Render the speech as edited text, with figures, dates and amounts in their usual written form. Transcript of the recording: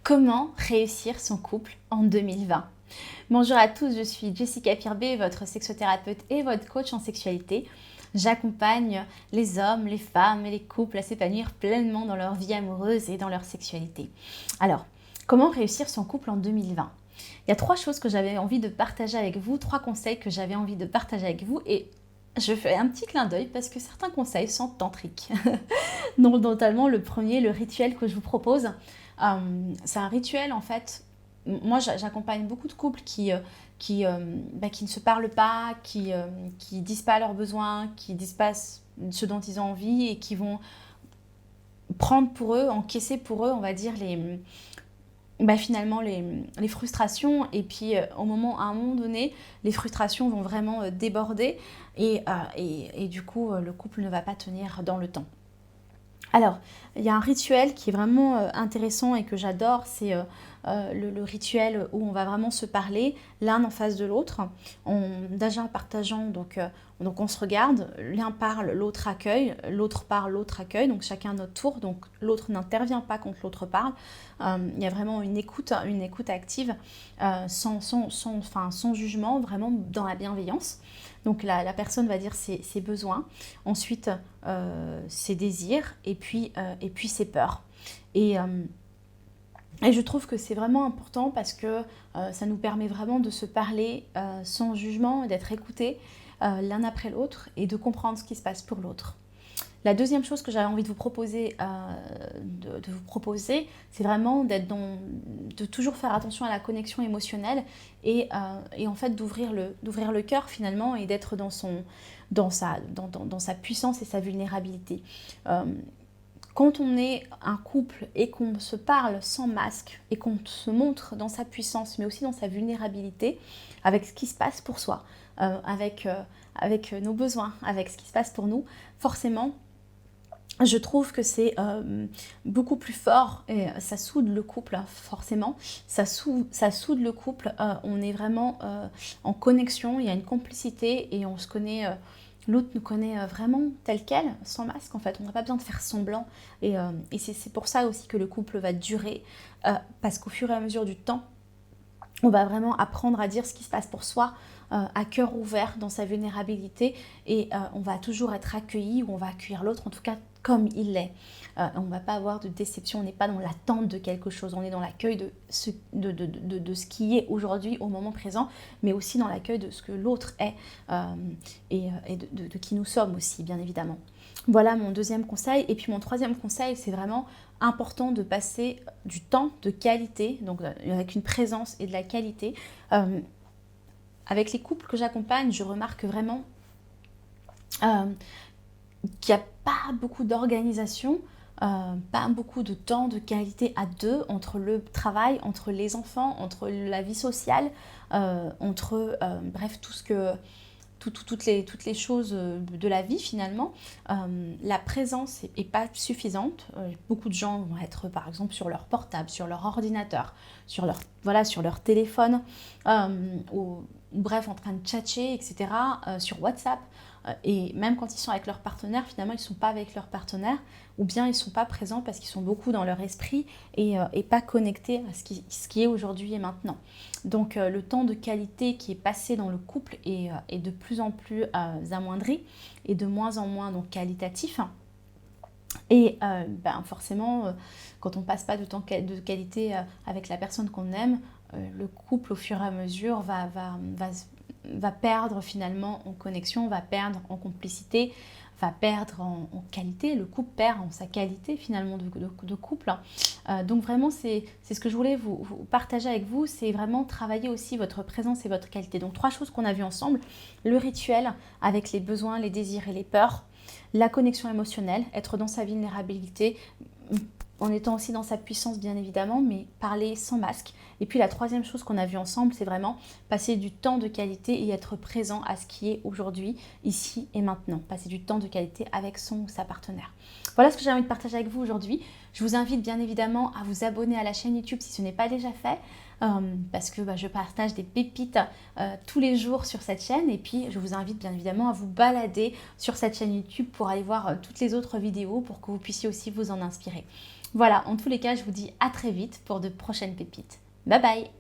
Comment réussir son couple en 2020? Bonjour à tous, je suis Jessica Pirbet, votre sexothérapeute et votre coach en sexualité. J'accompagne les hommes, les femmes et les couples à s'épanouir pleinement dans leur vie amoureuse et dans leur sexualité. Alors, comment réussir son couple en 2020? Il y a 3 choses que j'avais envie de partager avec vous, 3 conseils que j'avais envie de partager avec vous et je fais un petit clin d'œil parce que certains conseils sont tantriques. Donc, notamment le premier, le rituel que je vous propose. C'est un rituel en fait. Moi, j'accompagne beaucoup de couples qui ne se parlent pas, qui disent pas leurs besoins, qui disent pas ce dont ils ont envie et qui vont prendre pour eux, encaisser pour eux, on va dire, finalement les frustrations. Et puis, à un moment donné, les frustrations vont vraiment déborder et du coup, le couple ne va pas tenir dans le temps. Alors, il y a un rituel qui est vraiment intéressant et que j'adore, c'est le rituel où on va vraiment se parler l'un en face de l'autre, déjà en partageant, donc on se regarde, l'un parle, l'autre accueille, l'autre parle, l'autre accueille, donc chacun à notre tour, donc l'autre n'intervient pas quand l'autre parle. Il y a vraiment une écoute active, sans jugement, vraiment dans la bienveillance. Donc la personne va dire ses besoins, ensuite ses désirs et puis ses peurs. Et je trouve que c'est vraiment important parce que ça nous permet vraiment de se parler sans jugement, d'être écoutés l'un après l'autre et de comprendre ce qui se passe pour l'autre. La deuxième chose que j'avais envie de vous proposer, c'est vraiment de toujours faire attention à la connexion émotionnelle et en fait d'ouvrir le cœur finalement et d'être dans sa puissance et sa vulnérabilité. Quand on est un couple et qu'on se parle sans masque et qu'on se montre dans sa puissance mais aussi dans sa vulnérabilité avec ce qui se passe pour soi, avec nos besoins, avec ce qui se passe pour nous, forcément, je trouve que c'est beaucoup plus fort et ça soude le couple, forcément. Ça soude le couple, on est vraiment en connexion, il y a une complicité et on se connaît, l'autre nous connaît vraiment tel quel, sans masque en fait. On n'a pas besoin de faire semblant et c'est pour ça aussi que le couple va durer parce qu'au fur et à mesure du temps, on va vraiment apprendre à dire ce qui se passe pour soi à cœur ouvert dans sa vulnérabilité et on va toujours être accueilli ou on va accueillir l'autre en tout cas comme il est. On ne va pas avoir de déception, on n'est pas dans l'attente de quelque chose, on est dans l'accueil de ce qui est aujourd'hui au moment présent, mais aussi dans l'accueil de ce que l'autre est et de qui nous sommes aussi, bien évidemment. Voilà mon deuxième conseil. Et puis mon troisième conseil, c'est vraiment important de passer du temps de qualité, donc avec une présence et de la qualité. Avec les couples que j'accompagne, je remarque vraiment qu'il n'y a pas beaucoup d'organisation, pas beaucoup de temps de qualité à deux entre le travail, entre les enfants, entre la vie sociale, entre bref toutes les choses de la vie finalement. La présence est pas suffisante. Beaucoup de gens vont être par exemple sur leur portable, sur leur ordinateur, sur leur téléphone, ou bref en train de tchatcher, etc. Sur WhatsApp. Et même quand ils sont avec leur partenaire, finalement ils ne sont pas avec leur partenaire ou bien ils ne sont pas présents parce qu'ils sont beaucoup dans leur esprit et pas connectés à ce qui est aujourd'hui et maintenant. Donc le temps de qualité qui est passé dans le couple est de plus en plus amoindri et de moins en moins donc qualitatif. Et forcément, quand on ne passe pas de temps de qualité avec la personne qu'on aime, le couple au fur et à mesure va perdre finalement en connexion, va perdre en complicité, va perdre en qualité. Le couple perd en sa qualité finalement de couple. Donc vraiment, c'est ce que je voulais vous partager avec vous, c'est vraiment travailler aussi votre présence et votre qualité. Donc 3 choses qu'on a vues ensemble, le rituel avec les besoins, les désirs et les peurs, la connexion émotionnelle, être dans sa vulnérabilité, en étant aussi dans sa puissance bien évidemment, mais parler sans masque. Et puis la troisième chose qu'on a vue ensemble, c'est vraiment passer du temps de qualité et être présent à ce qui est aujourd'hui, ici et maintenant. Passer du temps de qualité avec son ou sa partenaire. Voilà ce que j'ai envie de partager avec vous aujourd'hui. Je vous invite bien évidemment à vous abonner à la chaîne YouTube si ce n'est pas déjà fait. Parce que je partage des pépites tous les jours sur cette chaîne, et puis je vous invite bien évidemment à vous balader sur cette chaîne YouTube pour aller voir toutes les autres vidéos pour que vous puissiez aussi vous en inspirer. Voilà, en tous les cas, je vous dis à très vite pour de prochaines pépites. Bye bye!